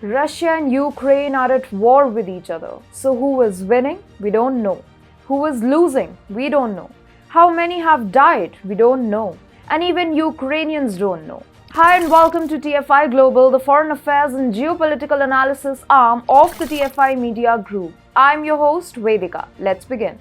Russia and Ukraine are at war with each other. So who is winning? We don't know. Who is losing? We don't know. How many have died? We don't know. And even Ukrainians don't know. Hi and welcome to TFI Global, the foreign affairs and geopolitical analysis arm of the TFI Media Group. I'm your host, Vedika. Let's begin.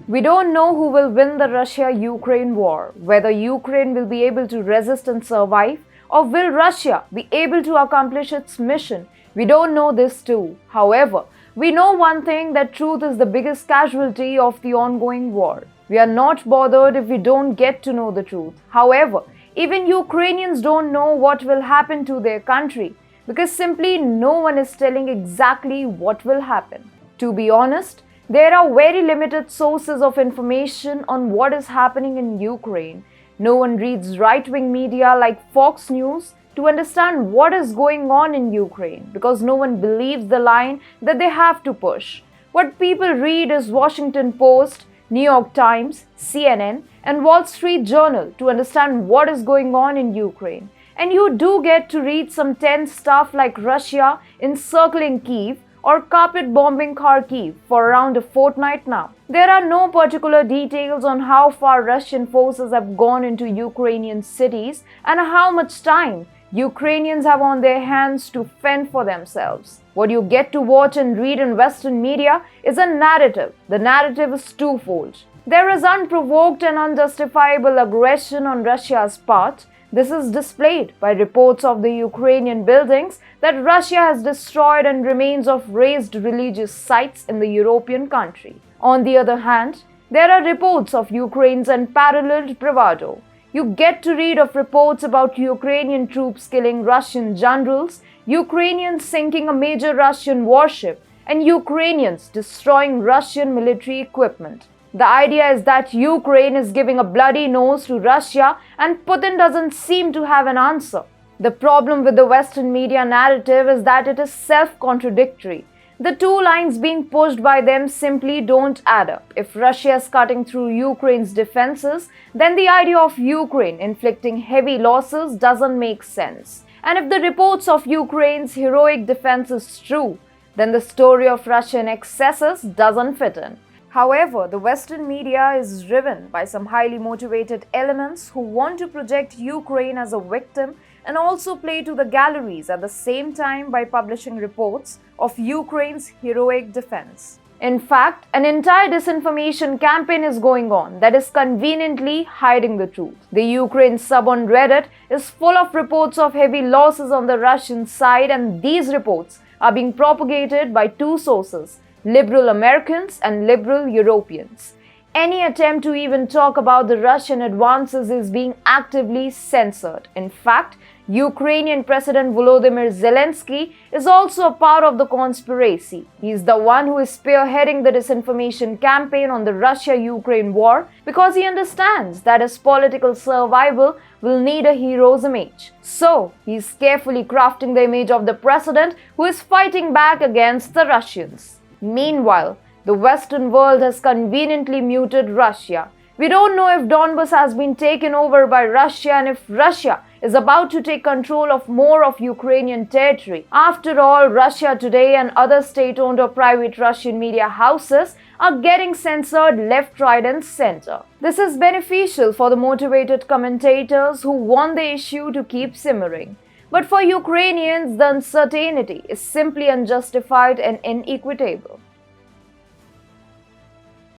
We don't know who will win the Russia-Ukraine war, whether Ukraine will be able to resist and survive, or will Russia be able to accomplish its mission? We don't know this too. However, we know one thing, that truth is the biggest casualty of the ongoing war. We are not bothered if we don't get to know the truth. However, even Ukrainians don't know what will happen to their country because simply no one is telling exactly what will happen. To be honest, there are very limited sources of information on what is happening in Ukraine. No one reads right-wing media like Fox News to understand what is going on in Ukraine because no one believes the line that they have to push. What people read is Washington Post, New York Times, CNN, and Wall Street Journal to understand what is going on in Ukraine. And you do get to read some tense stuff like Russia encircling Kyiv or carpet bombing Kharkiv for around a fortnight now. There are no particular details on how far Russian forces have gone into Ukrainian cities and how much time Ukrainians have on their hands to fend for themselves. What you get to watch and read in Western media is a narrative. The narrative is twofold. There is unprovoked and unjustifiable aggression on Russia's part. This is displayed by reports of the Ukrainian buildings that Russia has destroyed and remains of razed religious sites in the European country. On the other hand, there are reports of Ukraine's unparalleled bravado. You get to read of reports about Ukrainian troops killing Russian generals, Ukrainians sinking a major Russian warship, and Ukrainians destroying Russian military equipment. The idea is that Ukraine is giving a bloody nose to Russia and Putin doesn't seem to have an answer. The problem with the Western media narrative is that it is self-contradictory. The two lines being pushed by them simply don't add up. If Russia is cutting through Ukraine's defenses, then the idea of Ukraine inflicting heavy losses doesn't make sense. And if the reports of Ukraine's heroic defense is true, then the story of Russian excesses doesn't fit in. However, the Western media is driven by some highly motivated elements who want to project Ukraine as a victim and also play to the galleries at the same time by publishing reports of Ukraine's heroic defense. In fact, an entire disinformation campaign is going on that is conveniently hiding the truth. The Ukraine sub on Reddit is full of reports of heavy losses on the Russian side, and these reports are being propagated by two sources: liberal Americans and liberal Europeans. Any attempt to even talk about the Russian advances is being actively censored. In fact, Ukrainian President Volodymyr Zelensky is also a part of the conspiracy. He is the one who is spearheading the disinformation campaign on the Russia-Ukraine war because he understands that his political survival will need a hero's image. So, he is carefully crafting the image of the president who is fighting back against the Russians. Meanwhile, the Western world has conveniently muted Russia. We don't know if Donbas has been taken over by Russia and if Russia is about to take control of more of Ukrainian territory. After all, Russia Today and other state-owned or private Russian media houses are getting censored left, right, and center. This is beneficial for the motivated commentators who want the issue to keep simmering. But for Ukrainians, the uncertainty is simply unjustified and inequitable.